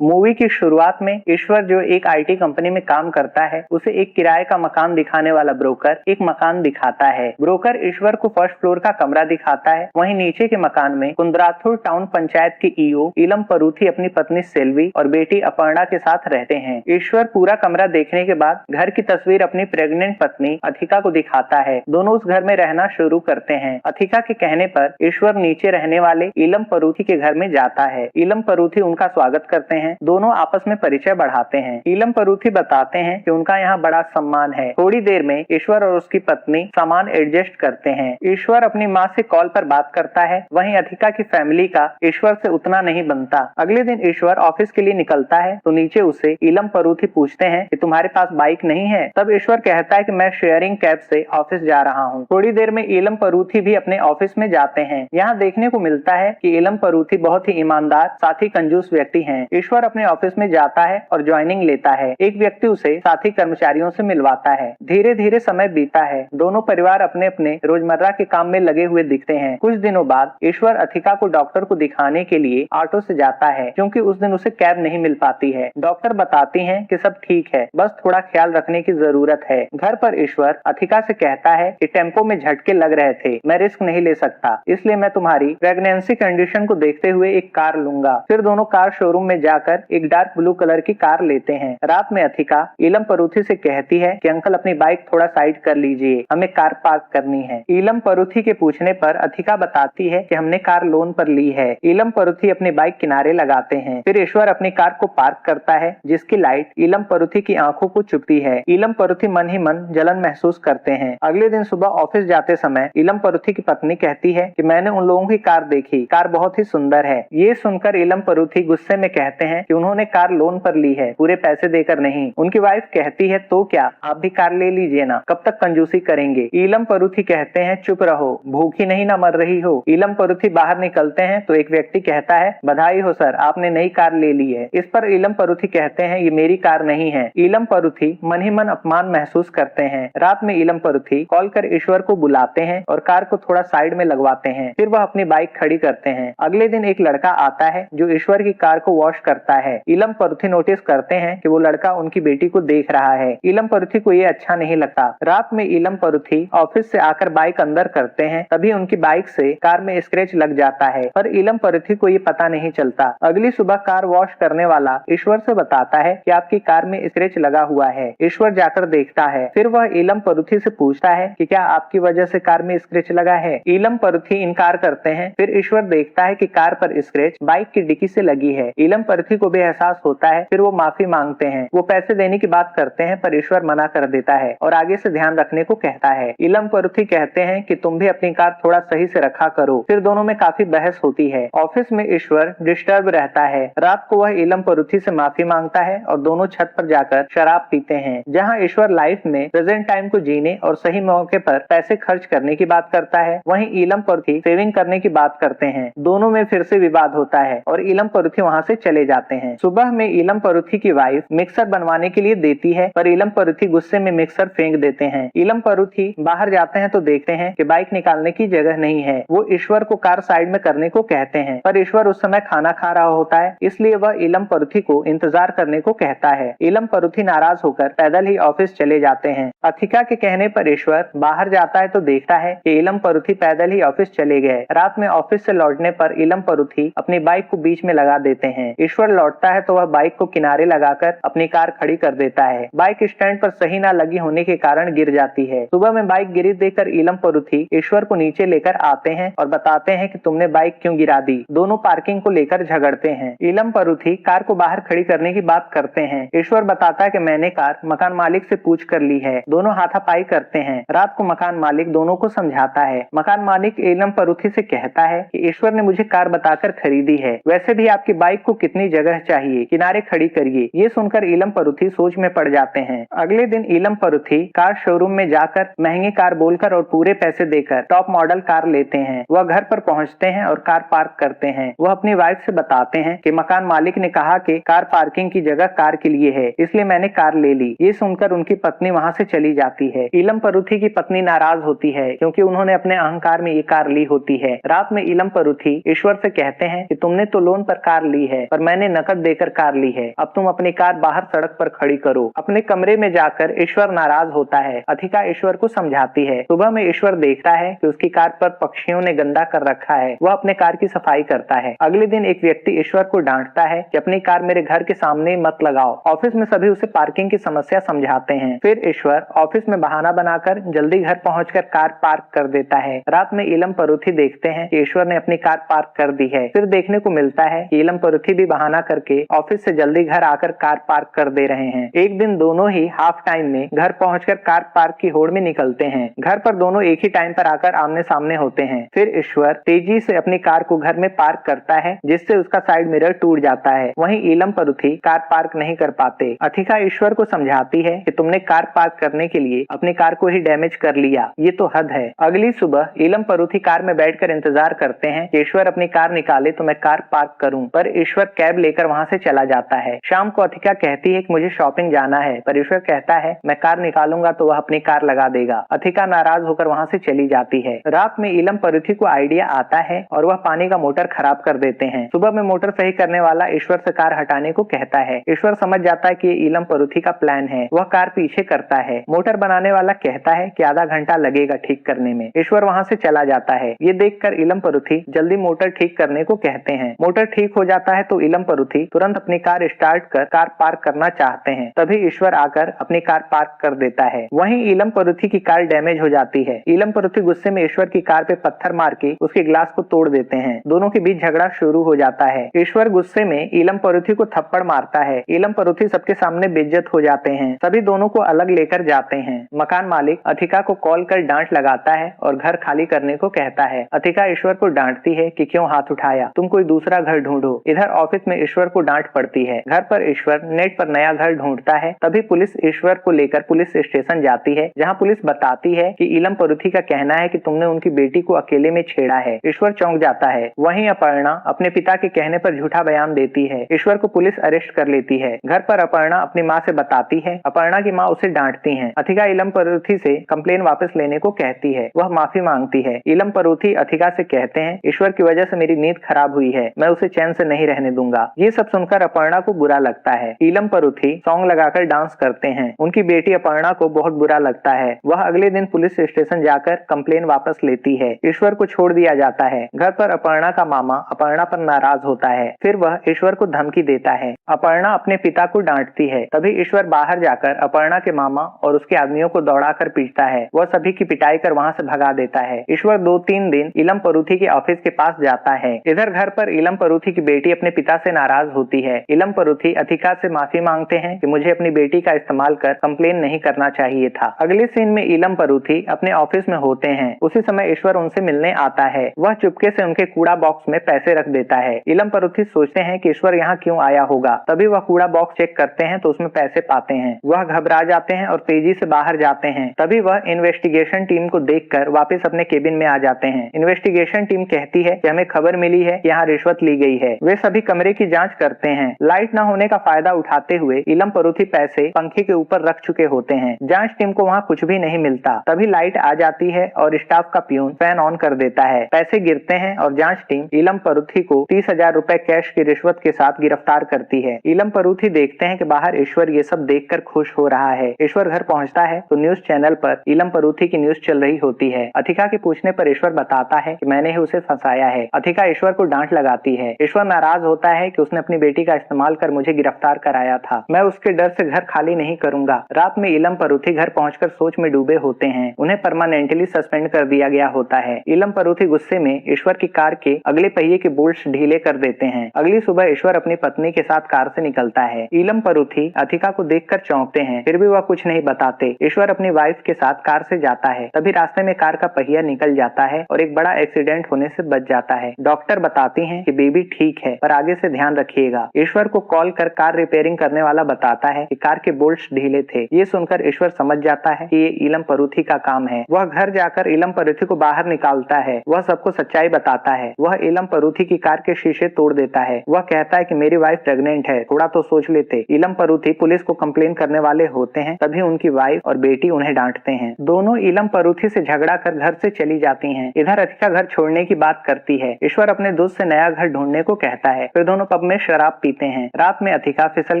Movie की शुरुआत में ईश्वर जो एक आईटी कंपनी में काम करता है, उसे एक किराए का मकान दिखाने वाला ब्रोकर एक मकान दिखाता है। ब्रोकर ईश्वर को फर्स्ट फ्लोर का कमरा दिखाता है। वहीं नीचे के मकान में कुंद्राथुर टाउन पंचायत के ईओ इलम परूथी अपनी पत्नी सेल्वी और बेटी अपर्णा के साथ रहते हैं। ईश्वर पूरा कमरा देखने के बाद घर की तस्वीर अपनी प्रेग्नेंट पत्नी अधिका को दिखाता है। दोनों उस घर में रहना शुरू करते हैं। अधिका के कहने पर ईश्वर नीचे रहने वाले इलम परूथी के घर में जाता है। इलम परूथी उनका स्वागत करते हैं। दोनों आपस में परिचय बढ़ाते हैं। इलम परूथी बताते हैं कि उनका यहाँ बड़ा सम्मान है। थोड़ी देर में ईश्वर और उसकी पत्नी सामान एडजस्ट करते हैं। ईश्वर अपनी माँ से कॉल पर बात करता है। वहीं अधिका की फैमिली का ईश्वर से उतना नहीं बनता। अगले दिन ईश्वर ऑफिस के लिए निकलता है तो नीचे उसे इलम परूथी पूछते हैं कि तुम्हारे पास बाइक नहीं है। तब ईश्वर कहता है कि मैं शेयरिंग कैब से ऑफिस जा रहा हूँ। थोड़ी देर में इलम परूथी भी अपने ऑफिस में जाते हैं। यहाँ देखने को मिलता है कि इलम परूथी बहुत ही ईमानदार साथ ही कंजूस व्यक्ति हैं। ईश्वर अपने ऑफिस में जाता है और ज्वाइनिंग लेता है। एक व्यक्ति उसे साथी कर्मचारियों से मिलवाता है। धीरे धीरे समय बीता है। दोनों परिवार अपने अपने रोजमर्रा के काम में लगे हुए दिखते हैं। कुछ दिनों बाद ईश्वर अधिका को डॉक्टर को दिखाने के लिए ऑटो से जाता है, क्योंकि उस दिन उसे कैब नहीं मिल पाती है। डॉक्टर बताती हैं कि सब ठीक है, बस थोड़ा ख्याल रखने की जरूरत है। घर पर ईश्वर अधिका से कहता है कि टेम्पो में झटके लग रहे थे, मैं रिस्क नहीं ले सकता, इसलिए मैं तुम्हारी प्रेगनेंसी कंडीशन को देखते हुए एक कार लूंगा। फिर दोनों कार शोरूम में जाकर एक डार्क ब्लू कलर की कार लेते हैं। रात में अधिका इलम परूथी से कहती है कि अंकल अपनी बाइक थोड़ा साइड कर लीजिए, हमें कार पार्क करनी है। इलम परूथी के पूछने पर अधिका बताती है कि हमने कार लोन पर ली है। इलम परूथी अपनी बाइक किनारे लगाते हैं। फिर ईश्वर अपनी कार को पार्क करता है, जिसकी लाइट इलम परूथी की आंखों को चुभती है। इलम परूथी मन ही मन जलन महसूस करते हैं। अगले दिन सुबह ऑफिस जाते समय इलम परूथी की पत्नी कहती है कि मैंने उन लोगों की कार देखी, कार बहुत ही सुंदर है। ये सुनकर इलम परूथी गुस्से में कहते हैं कि उन्होंने कार लोन पर ली है, पूरे पैसे देकर नहीं। उनकी वाइफ कहती है तो क्या, आप भी कार ले लीजिए ना, कब तक कंजूसी करेंगे। इलम परूथी कहते हैं चुप रहो, भूखी नहीं ना मर रही हो। इलम परूथी बाहर निकलते हैं तो एक व्यक्ति कहता है बधाई हो सर, आपने नई कार ले ली है। इस पर इलम परूथी कहते हैं ये मेरी कार नहीं है। इलम परूथी मन ही मन अपमान महसूस करते हैं। रात में इलम परूथी कॉल कर ईश्वर को बुलाते हैं और कार को थोड़ा साइड में लगवाते हैं। फिर वह अपनी बाइक खड़ी करते हैं। अगले दिन एक लड़का आता है जो ईश्वर की कार को वॉश करता है। इलम परूथी नोटिस करते हैं कि वो लड़का उनकी बेटी को देख रहा है। इलम परूथी को ये अच्छा नहीं लगता। रात में इलम परूथी ऑफिस से आकर बाइक अंदर करते हैं, तभी उनकी बाइक से कार में स्क्रैच लग जाता है, पर इलम परूथी को ये पता नहीं चलता। अगली सुबह कार वॉश करने वाला ईश्वर से बताता है कि आपकी कार में स्क्रैच लगा हुआ है। ईश्वर जाकर देखता है। फिर वह इलम परूथी से पूछता है कि क्या आपकी वजह से कार में स्क्रैच लगा है। इलम परूथी इनकार करते हैं। फिर ईश्वर देखता है कि कार पर स्क्रैच बाइक की डिक्की से लगी है। इलम परूथी को भी एहसास होता है। फिर वो माफी मांगते हैं। वो पैसे देने की बात करते हैं, पर ईश्वर मना कर देता है और आगे से ध्यान रखने को कहता है। इलम परूथी कहते हैं कि तुम भी अपनी कार थोड़ा सही से रखा करो। फिर दोनों में काफी बहस होती है। ऑफिस में ईश्वर डिस्टर्ब रहता है। रात को वह इलम परूथी से माफी मांगता है और दोनों छत पर जाकर शराब पीते हैं। जहाँ ईश्वर लाइफ में प्रेजेंट टाइम को जीने और सही मौके पर पैसे खर्च करने की बात करता है, वहीं इलम परूथी सेविंग करने की बात करते हैं। दोनों में फिर से विवाद होता है और इलम परूथी वहाँ से चले जाते हैं। सुबह में इलम परूथी की वाइफ मिक्सर बनवाने के लिए देती है, पर इलम परूथी गुस्से में मिक्सर फेंक देते हैं। इलम परूथी बाहर जाते हैं तो देखते हैं कि बाइक निकालने की जगह नहीं है। वो ईश्वर को कार साइड में करने को कहते हैं, पर ईश्वर उस समय खाना खा रहा होता है, इसलिए वह इलम परूथी को इंतजार करने को कहता है। इलम परूथी नाराज होकर पैदल ही ऑफिस चले जाते हैं। अधिका के कहने पर ईश्वर बाहर जाता है तो देखता है कि इलम परूथी पैदल ही ऑफिस चले गए। रात में ऑफिस से लौटने पर इलम परूथी अपनी बाइक को बीच में लगा देते हैं। ईश्वर लौटता है तो वह बाइक को किनारे लगाकर अपनी कार खड़ी कर देता है। बाइक स्टैंड पर सही ना लगी होने के कारण गिर जाती है। सुबह में बाइक गिरी देखकर इलम परूथी ईश्वर को नीचे लेकर आते हैं और बताते हैं कि तुमने बाइक क्यों गिरा दी। दोनों पार्किंग को लेकर झगड़ते हैं। इलम परूथी कार को बाहर खड़ी करने की बात करते हैं। ईश्वर बताता है कि मैंने कार मकान मालिक से पूछ कर ली है। दोनों हाथापाई करते हैं। रात को मकान मालिक दोनों को समझाता है। मकान मालिक इलम परूथी से कहता है कि ईश्वर ने मुझे कार बताकर खरीदी है, वैसे भी आपकी बाइक को कितनी जगह चाहिए, किनारे खड़ी करिए। ये सुनकर इलम परूथी सोच में पड़ जाते हैं। अगले दिन इलम परूथी कार शोरूम में जाकर महंगी कार बोलकर और पूरे पैसे देकर टॉप मॉडल कार लेते हैं। वह घर पर पहुंचते हैं और कार पार्क करते हैं। वह अपनी वाइफ से बताते हैं कि मकान मालिक ने कहा कि कार पार्किंग की जगह कार के लिए है, इसलिए मैंने कार ले ली। ये सुनकर उनकी पत्नी वहां से चली जाती है। इलम परूथी की पत्नी नाराज होती है, क्योंकि उन्होंने अपने अहंकार में ये कार ली होती है। रात में इलम परूथी ईश्वर से कहते हैं कि तुमने तो लोन पर कार ली है, पर मैंने मैंने नकद देकर कार ली है, अब तुम अपनी कार बाहर सड़क पर खड़ी करो। अपने कमरे में जाकर ईश्वर नाराज होता है। अथिका ईश्वर को समझाती है। सुबह में ईश्वर देखता है कि उसकी कार पर पक्षियों ने गंदा कर रखा है। वह अपने कार की सफाई करता है। अगले दिन एक व्यक्ति ईश्वर को डांटता है कि अपनी कार मेरे घर के सामने मत लगाओ। ऑफिस में सभी उसे पार्किंग की समस्या समझाते हैं। फिर ईश्वर ऑफिस में बहाना बनाकर जल्दी घर पहुंचकर कार पार्क कर देता है। रात में इलम परुथी देखते हैं कि ईश्वर ने अपनी कार पार्क कर दी है। फिर देखने को मिलता है कि इलम परुथी भी बहाना करके ऑफिस से जल्दी घर आकर कार पार्क कर दे रहे हैं। एक दिन दोनों ही हाफ टाइम में घर पहुंचकर कार पार्क की होड़ में निकलते हैं। घर पर दोनों एक ही टाइम पर आकर आमने सामने होते हैं। फिर ईश्वर तेजी से अपनी कार को घर में पार्क करता है, जिससे उसका साइड मिरर टूट जाता है। वहीं इलम परुथी कार पार्क नहीं कर पाते। अथिका ईश्वर को समझाती है कि तुमने कार पार्क करने के लिए अपनी कार को ही डैमेज कर लिया, ये तो हद है। अगली सुबह इलम परुथी कार में बैठकर इंतजार करते हैं कि ईश्वर अपनी कार निकाले तो मैं कार पार्क करूं, पर ईश्वर कैब लेकर वहां से चला जाता है। शाम को अथिका कहती है कि मुझे शॉपिंग जाना है, पर ईश्वर कहता है मैं कार निकालूंगा तो वह अपनी कार लगा देगा। अथिका नाराज होकर वहां से चली जाती है। रात में इलम परुथी को आइडिया आता है और वह पानी का मोटर खराब कर देते हैं। सुबह में मोटर सही करने वाला ईश्वर से कार हटाने को कहता है। ईश्वर समझ जाता है कि ये इलम परुथी का प्लान है। वह कार पीछे करता है। मोटर बनाने वाला कहता है कि आधा घंटा लगेगा ठीक करने में। ईश्वर वहां से चला जाता है। ये देखकर इलम परुथी जल्दी मोटर ठीक करने को कहते हैं। मोटर ठीक हो जाता है तो इलम परुथी तुरंत अपनी कार स्टार्ट कर कार पार्क करना चाहते हैं। तभी ईश्वर आकर अपनी कार पार्क कर देता है। वहीं इलम परुथी की कार डैमेज हो जाती है। इलम परुथी गुस्से में ईश्वर की कार पे पत्थर मार के उसके ग्लास को तोड़ देते हैं। दोनों के बीच झगड़ा शुरू हो जाता है। ईश्वर गुस्से में इलम परुथी को थप्पड़ मारता है। इलम परुथी सबके सामने बेइज्जत हो जाते हैं। सभी दोनों को अलग लेकर जाते हैं। मकान मालिक अथिका को कॉल कर डांट लगाता है और घर खाली करने को कहता है। अथिका ईश्वर को डांटती है कि क्यों हाथ उठाया, तुम कोई दूसरा घर ढूंढो। इधर ऑफिस में ईश्वर को डांट पड़ती है। घर पर ईश्वर नेट पर नया घर ढूंढता है। तभी पुलिस ईश्वर को लेकर पुलिस स्टेशन जाती है, जहां पुलिस बताती है कि इलम परुथी का कहना है कि तुमने उनकी बेटी को अकेले में छेड़ा है। ईश्वर चौंक जाता है। वहीं अपर्णा अपने पिता के कहने पर झूठा बयान देती है। ईश्वर को पुलिस अरेस्ट कर लेती है। घर पर अपर्णा अपनी माँ से बताती है। अपर्णा की माँ उसे डांटती है। अथिका इलम परुथी से कंप्लेन वापस लेने को कहती है। वह माफी मांगती है। इलम परुथी अथिका से कहते हैं ईश्वर की वजह से मेरी नींद खराब हुई है, मैं उसे चैन से नहीं रहने दूंगा। ये सब सुनकर अपर्णा को बुरा लगता है। इलम परुथी सॉन्ग लगाकर डांस करते हैं। उनकी बेटी अपर्णा को बहुत बुरा लगता है। वह अगले दिन पुलिस स्टेशन जाकर कंप्लेन वापस लेती है। ईश्वर को छोड़ दिया जाता है। घर पर अपर्णा का मामा अपर्णा पर नाराज होता है। फिर वह ईश्वर को धमकी देता है। अपर्णा अपने पिता को डांटती है। तभी ईश्वर बाहर जाकर अपर्णा के मामा और उसके आदमियों को दौड़ाकर पीटता है। वह सभी की पिटाई कर वहां से भगा देता है। ईश्वर 2-3 दिन इलम परुथी के ऑफिस के पास जाता है। इधर घर पर इलम परुथी की बेटी अपने पिता से नाराज होती है। इलम परुथी अथिका से माफी मांगते हैं कि मुझे अपनी बेटी का इस्तेमाल कर कंप्लेन नहीं करना चाहिए था। अगले सीन में इलम परुथी अपने ऑफिस में होते हैं। उसी समय ईश्वर उनसे मिलने आता है। वह चुपके से उनके कूड़ा बॉक्स में पैसे रख देता है। इलम परुथी सोचते हैं कि ईश्वर यहाँ क्यों आया होगा। तभी वह कूड़ा बॉक्स चेक करते हैं तो उसमें पैसे पाते हैं। वह घबरा जाते हैं और तेजी से बाहर जाते हैं। तभी वह इन्वेस्टिगेशन टीम को देखकर वापस अपने केबिन में आ जाते हैं। इन्वेस्टिगेशन टीम कहती है कि हमें खबर मिली है कि यहाँ रिश्वत ली गई है। वे सभी कमरे की जांच करते हैं। लाइट न होने का फायदा उठाते हुए इलम परुथी पैसे पंखे के ऊपर रख चुके होते हैं। जांच टीम को वहाँ कुछ भी नहीं मिलता। तभी लाइट आ जाती है और स्टाफ का प्यून फैन ऑन कर देता है। पैसे गिरते हैं और जांच टीम इलम परुथी को 30,000 रुपए कैश की रिश्वत के साथ गिरफ्तार करती है। इलम परुथी देखते हैं कि बाहर ईश्वर ये सब देखकर खुश हो रहा है। ईश्वर घर पहुंचता है तो न्यूज चैनल पर इलम परुथी की न्यूज चल रही होती है। अथिका के पूछने पर ईश्वर बताता है कि मैंने ही उसे फंसाया है। अथिका ईश्वर को डांट लगाती है। ईश्वर नाराज होता है कि उसने अपनी बेटी का इस्तेमाल कर मुझे गिरफ्तार कराया था। मैं उसके डर से घर खाली नहीं करूंगा। रात में इलम परुथी घर पहुंचकर सोच में डूबे होते हैं। उन्हें परमानेंटली सस्पेंड कर दिया गया होता है। इलम परुथी गुस्से में ईश्वर की कार के अगले पहिए के बोल्ट्स ढीले कर देते हैं। अगली सुबह ईश्वर अपनी पत्नी के साथ कार से निकलता है। इलम परुथी अथिका को देखकर चौंकते हैं, फिर भी वह कुछ नहीं बताते। ईश्वर अपनी वाइफ के साथ कार से जाता है। तभी रास्ते में कार का पहिया निकल जाता है और एक बड़ा एक्सीडेंट होने से बच जाता है। डॉक्टर बताती हैं कि बेबी ठीक है, पर आगे से ध्यान रखिएगा। ईश्वर को कॉल कर कार रिपेयरिंग करने वाला बताता है कि कार के बोल्ट्स ढीले थे। ये सुनकर ईश्वर समझ जाता है कि ये इलम परुथी का काम है। वह घर जाकर इलम परुथी को बाहर निकालता है। वह सबको सच्चाई बताता है। वह इलम परुथी की कार के शीशे तोड़ देता है। वह कहता है कि मेरी वाइफ प्रेग्नेंट है, थोड़ा तो सोच लेते। इलम परुथी पुलिस को कंप्लेन करने वाले होते हैं। तभी उनकी वाइफ और बेटी उन्हें डांटते हैं। दोनों इलम परुथी से झगड़ा कर घर से चली जाती हैं। इधर अथिका घर छोड़ने की बात करती है। ईश्वर अपने दोस्त से नया घर ढूंढने को कहता है। फिर दोनों पब में शराब पीते हैं। रात में अथिका फिसल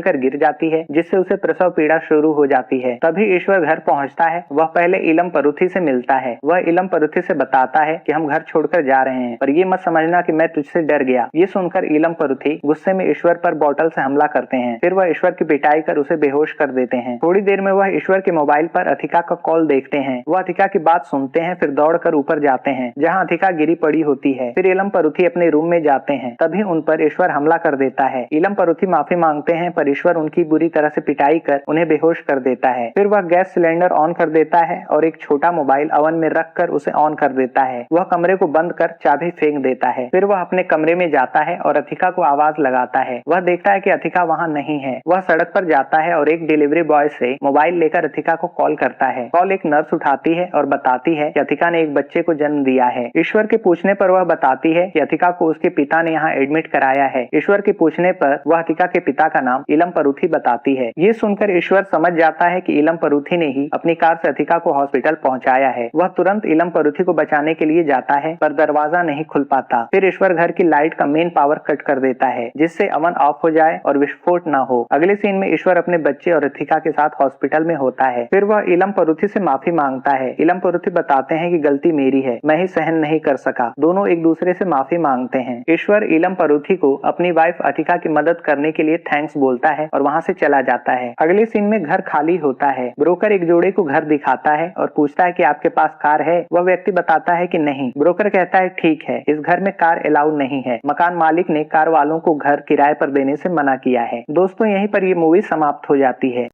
कर गिर जाती है, जिससे उसे प्रसव पीड़ा शुरू हो जाती है। तभी ईश्वर घर पहुंचता है। वह पहले इलम परुथी से मिलता है। वह इलम परुथी से बताता है कि हम घर छोड़कर जा रहे हैं, पर ये मत समझना कि मैं तुझसे डर गया। ये सुनकर इलम परुथी गुस्से में ईश्वर पर बोतल से हमला करते हैं। फिर वह ईश्वर की पिटाई कर उसे बेहोश कर देते हैं। थोड़ी देर में वह ईश्वर के मोबाइल पर अथिका का कॉल देखते हैं। वह अथिका की बात सुनते हैं, फिर दौड़कर ऊपर जाते हैं जहां अथिका गिरी पड़ी होती है। फिर इलम परुथी अपने रूम में जाते हैं। तभी उन पर ईश्वर हमला कर देता है। इलम परुथी माफी मांगते हैं, पर ईश्वर उनकी बुरी तरह से पिटाई कर उन्हें बेहोश कर देता है। फिर वह गैस सिलेंडर ऑन कर देता है और एक छोटा मोबाइल ओवन में रखकर उसे ऑन कर देता है। वह कमरे को बंद कर चाबी फेंक देता है। फिर वह अपने कमरे में जाता है और अथिका को आवाज लगाता है। वह देखता है कि अथिका वहां नहीं है। वह सड़क पर जाता है और एक डिलीवरी बॉय से मोबाइल लेकर अथिका को कॉल करता है। कॉल एक नर्स उठाती है और बताती है कि अथिका ने एक बच्चे को जन्म दिया है। ईश्वर के पूछने पर वह बताती है कि अथिका को उसके पिता ने यहाँ एडमिट कराया है। ईश्वर के पूछने पर वह अथिका के पिता का नाम इलम परुथी बताती है। ये सुनकर ईश्वर समझ जाता है कि इलम परुथी ने ही अपनी कार से अथिका को हॉस्पिटल पहुंचाया है। वह तुरंत इलम परुथी को बचाने के लिए जाता है, पर दरवाजा नहीं खुल पाता। फिर ईश्वर घर की लाइट का मेन पावर कट कर देता है, जिससे ओवन ऑफ हो जाए और विस्फोट ना हो। अगले सीन में ईश्वर अपने बच्चे और अथिका के साथ हॉस्पिटल में होता है। फिर वह इलम परुथी से माफी मांगता है। इलम परुथी बताते हैं कि गलती मेरी है, मैं ही सहन नहीं कर सका। दोनों एक दूसरे से माफी मांगते हैं। ईश्वर इलम परुथी को अपनी वाइफ अथिका की मदद करने के लिए थैंक्स बोलता है और वहां से चला जाता है। अगले सीन में घर खाली होता है। ब्रोकर एक जोड़े को घर दिखाता है और पूछता है कि आपके पास कार है। वह व्यक्ति बताता है कि नहीं। ब्रोकर कहता है ठीक है, इस घर में कार अलाउड नहीं है। मकान मालिक ने कार वालों को घर किराए पर देने से मना किया है। दोस्तों, यहीं पर ये मूवी समाप्त हो जाती है।